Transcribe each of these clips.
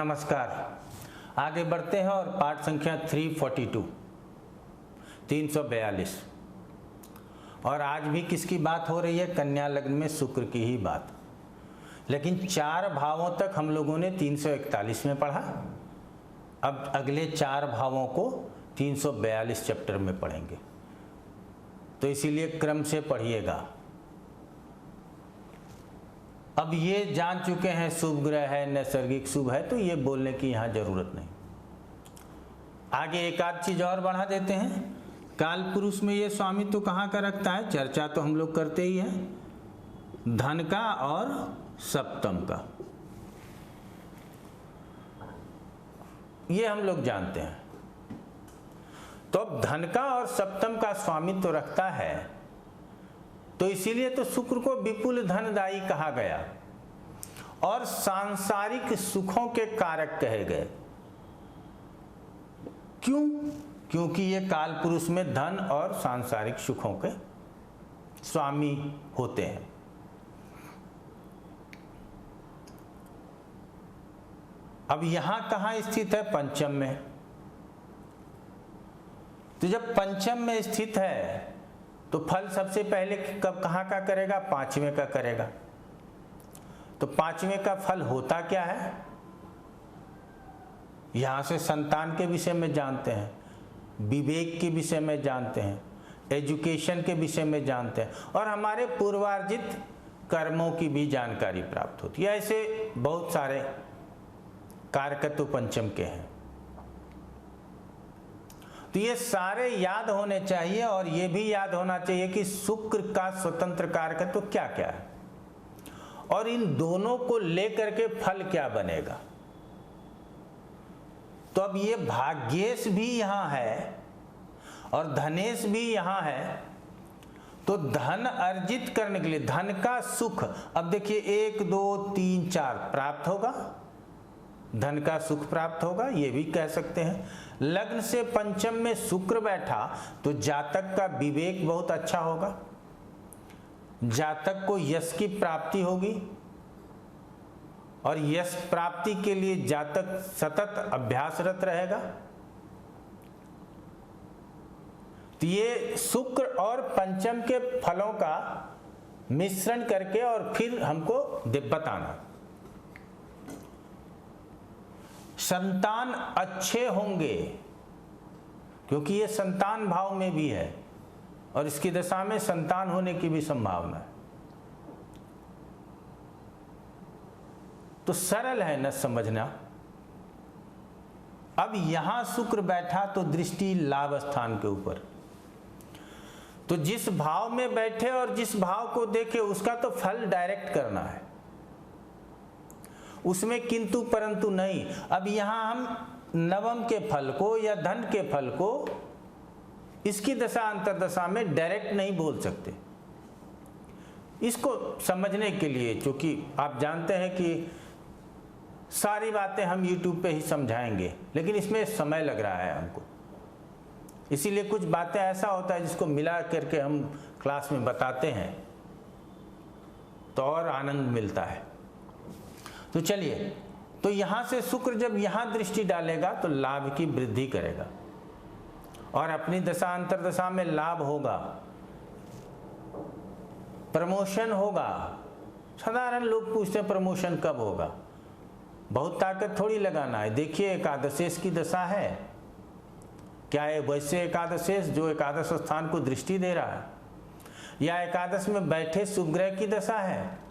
नमस्कार। आगे बढ़ते हैं और पाठ संख्या 342 342। और आज भी किसकी बात हो रही है? कन्या लग्न में शुक्र की ही बात। लेकिन 4 भावों तक हम लोगों ने 341 में पढ़ा। अब अगले 4 भावों को 342 चैप्टर में पढ़ेंगे, तो इसीलिए क्रम से पढ़िएगा। अब ये जान चुके हैं शुभ ग्रह है, नैसर्गिक शुभ है, तो ये बोलने की यहाँ जरूरत नहीं। आगे एक आध चीज और बढ़ा देते हैं। काल पुरुष में ये स्वामित्व तो कहाँ का रखता है? चर्चा तो हम लोग करते ही हैं, धन का और सप्तम का, ये हम लोग जानते हैं। तो अब धन का और सप्तम का स्वामित्व तो रखता है, तो इसीलिए तो शुक्र को विपुल धनदायी कहा गया और सांसारिक सुखों के कारक कहे गए। क्यों? क्योंकि ये काल पुरुष में धन और सांसारिक सुखों के स्वामी होते हैं। अब यहां कहां स्थित है? पंचम में। तो जब पंचम में स्थित है तो फल सबसे पहले कब कहाँ का करेगा? 5वें का करेगा। तो 5वें का फल होता क्या है? यहां से संतान के विषय में जानते हैं, विवेक के विषय में जानते हैं, एजुकेशन के विषय में जानते हैं और हमारे पूर्वार्जित कर्मों की भी जानकारी प्राप्त होती है। ऐसे बहुत सारे कारकत्व पंचम के हैं। तो ये सारे याद होने चाहिए और ये भी याद होना चाहिए कि शुक्र का स्वतंत्र कारकत्व क्या क्या है और इन दोनों को लेकर के फल क्या बनेगा। तो अब ये भाग्येश भी यहां है और धनेश भी यहां है। तो धन अर्जित करने के लिए धन का सुख, अब देखिए 1 2 3 4 प्राप्त होगा, धन का सुख प्राप्त होगा, ये भी कह सकते हैं। लग्न से पंचम में शुक्र बैठा तो जातक का विवेक बहुत अच्छा होगा, जातक को यश की प्राप्ति होगी और यश प्राप्ति के लिए जातक सतत अभ्यासरत रहेगा। तो ये शुक्र और पंचम के फलों का मिश्रण करके और फिर हमको बताना। संतान अच्छे होंगे क्योंकि ये संतान भाव में भी है और इसकी दशा में संतान होने की भी संभावना है। तो सरल है न समझना। अब यहां शुक्र बैठा तो दृष्टि लाभ स्थान के ऊपर, तो जिस भाव में बैठे और जिस भाव को देखे उसका तो फल डायरेक्ट करना है, उसमें किंतु परंतु नहीं। अब यहां हम नवम के फल को या धन के फल को इसकी दशा अंतरदशा में डायरेक्ट नहीं बोल सकते। इसको समझने के लिए, क्योंकि आप जानते हैं कि सारी बातें हम YouTube पे ही समझाएंगे, लेकिन इसमें समय लग रहा है हमको, इसीलिए कुछ बातें ऐसा होता है जिसको मिला करके हम क्लास में बताते हैं तो और आनंद मिलता है। तो चलिए, तो यहां से शुक्र जब यहां दृष्टि डालेगा तो लाभ की वृद्धि करेगा और अपनी दशा अंतरदशा में लाभ होगा, प्रमोशन होगा। साधारण लोग पूछते हैं प्रमोशन कब होगा? बहुत ताकत थोड़ी लगाना है। देखिए एकादशेश की दशा है, क्या है वैसे एकादशेश जो एकादश स्थान को दृष्टि दे रहा है, या एकादश में बैठे शुभ ग्रह की दशा है,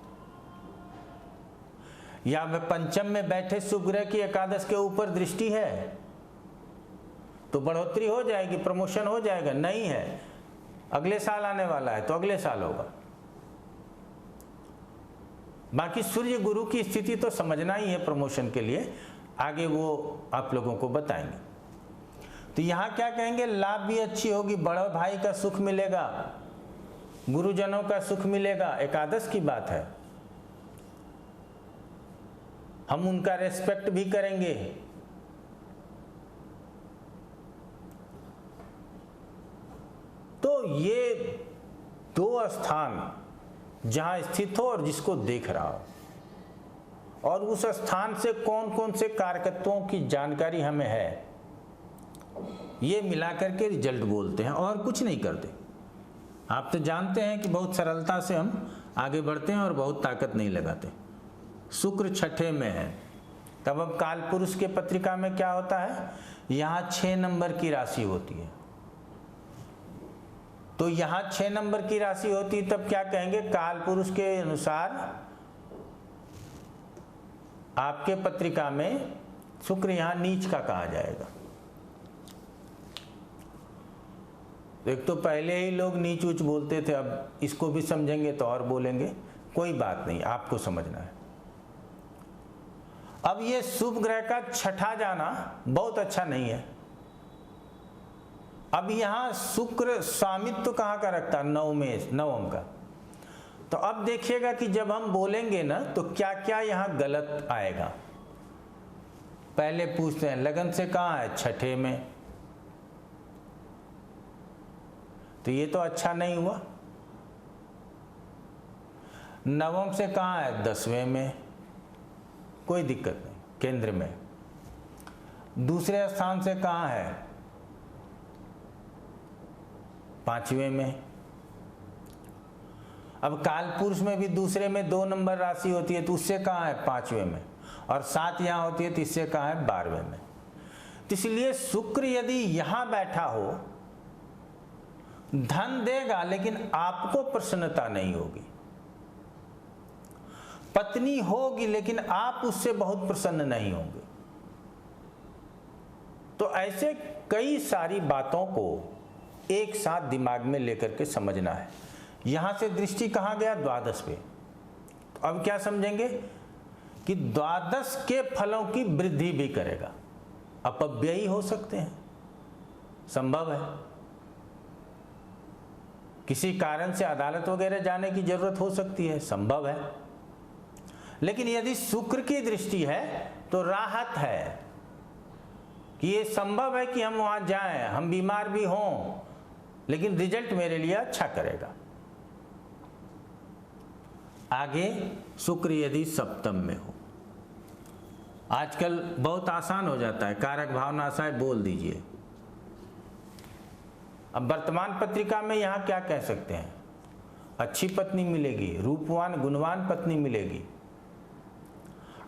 या पंचम में बैठे शुभ ग्रह की एकादश के ऊपर दृष्टि है, तो बढ़ोतरी हो जाएगी, प्रमोशन हो जाएगा। नहीं है, अगले साल आने वाला है तो अगले साल होगा। बाकी सूर्य गुरु की स्थिति तो समझना ही है प्रमोशन के लिए, आगे वो आप लोगों को बताएंगे। तो यहां क्या कहेंगे? लाभ भी अच्छी होगी, बड़े भाई का सुख मिलेगा, गुरुजनों का सुख मिलेगा, एकादश की बात है, हम उनका रेस्पेक्ट भी करेंगे। तो ये 2 स्थान जहां स्थित हो और जिसको देख रहा हो, और उस स्थान से कौन कौन से कारकत्वों की जानकारी हमें है, ये मिला करके रिजल्ट बोलते हैं और कुछ नहीं करते। आप तो जानते हैं कि बहुत सरलता से हम आगे बढ़ते हैं और बहुत ताकत नहीं लगाते। शुक्र छठे में है, तब अब काल पुरुष के पत्रिका में क्या होता है, यहाँ 6 नंबर की राशि होती है। तो यहाँ 6 नंबर की राशि होती है, तब क्या कहेंगे, काल पुरुष के अनुसार आपके पत्रिका में शुक्र यहाँ नीच का कहा जाएगा। एक तो पहले ही लोग नीच उच बोलते थे, अब इसको भी समझेंगे तो और बोलेंगे, कोई बात नहीं, आपको समझना है। अब ये शुभ ग्रह का छठा जाना बहुत अच्छा नहीं है। अब यहां शुक्र स्वामित्व कहां का रखता है, नवम का। तो अब देखिएगा कि जब हम बोलेंगे ना तो क्या क्या यहां गलत आएगा। पहले पूछते हैं लगन से कहां है, छठे में, तो ये तो अच्छा नहीं हुआ। नवम से कहां है, 10वें में, कोई दिक्कत नहीं, केंद्र में। दूसरे स्थान से कहां है, 5वें में। अब काल पुरुष में भी दूसरे में 2 नंबर राशि होती है, तो उससे कहां है, 5वें में, और 7 यहां होती है तो इससे कहां है, 12वें में। तो इसलिए शुक्र यदि यहां बैठा हो, धन देगा लेकिन आपको प्रसन्नता नहीं होगी। पत्नी होगी लेकिन आप उससे बहुत प्रसन्न नहीं होंगे। तो ऐसे कई सारी बातों को एक साथ दिमाग में लेकर के समझना है। यहां से दृष्टि कहां गया, द्वादश पे। तो अब क्या समझेंगे कि द्वादश के फलों की वृद्धि भी करेगा। अपव्ययी हो सकते हैं, संभव है, किसी कारण से अदालत वगैरह जाने की जरूरत हो सकती है, संभव है। लेकिन यदि शुक्र की दृष्टि है तो राहत है कि ये संभव है कि हम वहां जाएं, हम बीमार भी हों, लेकिन रिजल्ट मेरे लिए अच्छा करेगा। आगे शुक्र यदि सप्तम में हो, आजकल बहुत आसान हो जाता है, कारक भावनाशाय बोल दीजिए। अब वर्तमान पत्रिका में यहां क्या कह सकते हैं, अच्छी पत्नी मिलेगी, रूपवान गुणवान पत्नी मिलेगी,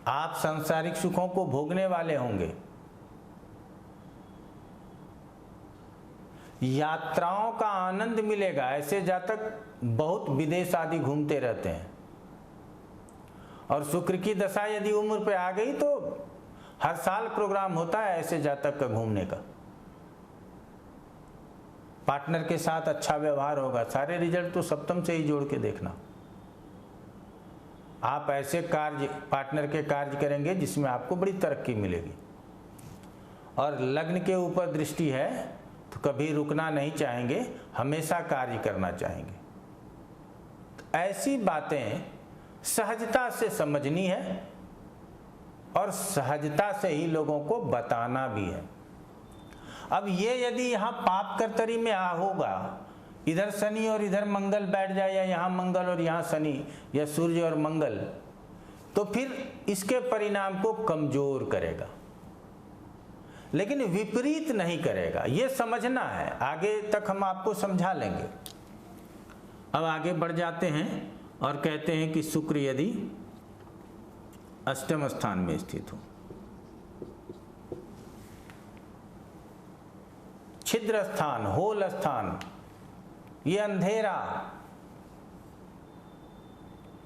आप सांसारिक सुखों को भोगने वाले होंगे, यात्राओं का आनंद मिलेगा। ऐसे जातक बहुत विदेश आदि घूमते रहते हैं, और शुक्र की दशा यदि उम्र पे आ गई तो हर साल प्रोग्राम होता है ऐसे जातक का घूमने का। पार्टनर के साथ अच्छा व्यवहार होगा। सारे रिजल्ट तो सप्तम से ही जोड़ के देखना। आप ऐसे कार्य, पार्टनर के कार्य करेंगे जिसमें आपको बड़ी तरक्की मिलेगी। और लग्न के ऊपर दृष्टि है तो कभी रुकना नहीं चाहेंगे, हमेशा कार्य करना चाहेंगे। तो ऐसी बातें सहजता से समझनी है और सहजता से ही लोगों को बताना भी है। अब ये यदि यहाँ पाप कर्तरी में होगा, इधर शनि और इधर मंगल बैठ जाए, या यहाँ मंगल और यहाँ शनि, या सूर्य और मंगल, तो फिर इसके परिणाम को कमजोर करेगा, लेकिन विपरीत नहीं करेगा। ये समझना है, आगे तक हम आपको समझा लेंगे। अब आगे बढ़ जाते हैं और कहते हैं कि शुक्र यदि अष्टम स्थान में स्थित हो, छिद्र स्थान, होल स्थान, ये अंधेरा,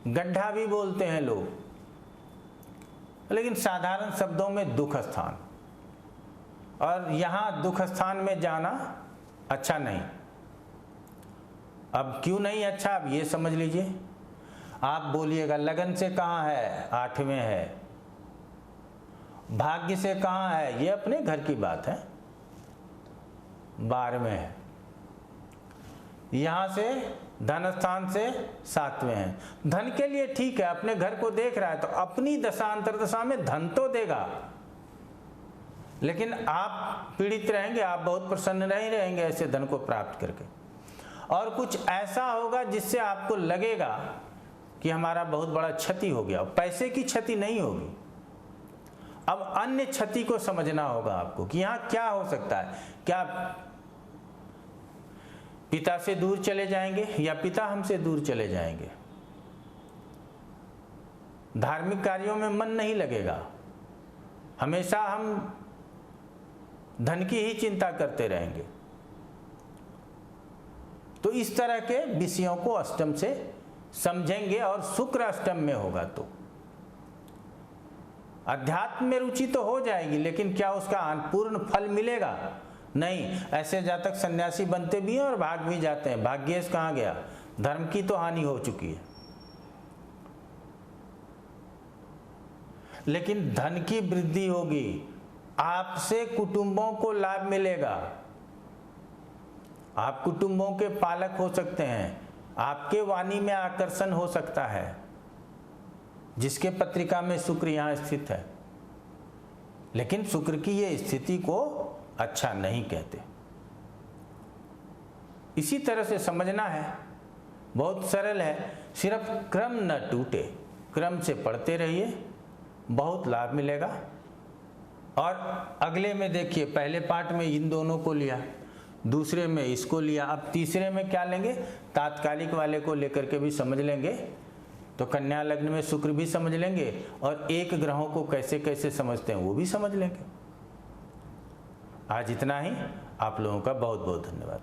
गड्ढा भी बोलते हैं लोग, लेकिन साधारण शब्दों में दुख स्थान। और यहां दुख स्थान में जाना अच्छा नहीं। अब क्यों नहीं अच्छा, अब ये समझ लीजिए। आप बोलिएगा लगन से कहां है, 8वें है, भाग्य से कहां है, ये अपने घर की बात है, 12वें है, यहां से धन स्थान से 7वें है। धन के लिए ठीक है, अपने घर को देख रहा है तो अपनी दशा अंतर्दशा में धन तो देगा, लेकिन आप पीड़ित रहेंगे, आप बहुत प्रसन्न नहीं रहेंगे ऐसे धन को प्राप्त करके। और कुछ ऐसा होगा जिससे आपको लगेगा कि हमारा बहुत बड़ा क्षति हो गया। पैसे की क्षति नहीं होगी, अब अन्य क्षति को समझना होगा आपको कि यहाँ क्या हो सकता है। क्या पिता से दूर चले जाएंगे या पिता हमसे दूर चले जाएंगे? धार्मिक कार्यों में मन नहीं लगेगा, हमेशा हम धन की ही चिंता करते रहेंगे। तो इस तरह के विषयों को अष्टम से समझेंगे और शुक्र अष्टम में होगा तो अध्यात्म में रुचि तो हो जाएगी, लेकिन क्या उसका पूर्ण फल मिलेगा? नहीं। ऐसे जातक सन्यासी बनते भी हैं और भाग भी जाते हैं। भाग्येश कहाँ गया? धर्म की तो हानि हो चुकी है, लेकिन धन की वृद्धि होगी, आपसे कुटुंबों को लाभ मिलेगा, आप कुटुंबों के पालक हो सकते हैं, आपके वाणी में आकर्षण हो सकता है, जिसके पत्रिका में शुक्र यहाँ स्थित है। लेकिन शुक्र की ये स्थिति को अच्छा नहीं कहते। इसी तरह से समझना है, बहुत सरल है, सिर्फ क्रम न टूटे, क्रम से पढ़ते रहिए, बहुत लाभ मिलेगा। और अगले में देखिए, पहले पाठ में इन दोनों को लिया, दूसरे में इसको लिया, अब तीसरे में क्या लेंगे? तात्कालिक वाले को लेकर के भी समझ लेंगे। तो कन्या लग्न में शुक्र भी समझ लेंगे और एक ग्रहों को कैसे कैसे समझते हैं वो भी समझ लेंगे। आज इतना ही। आप लोगों का बहुत बहुत धन्यवाद।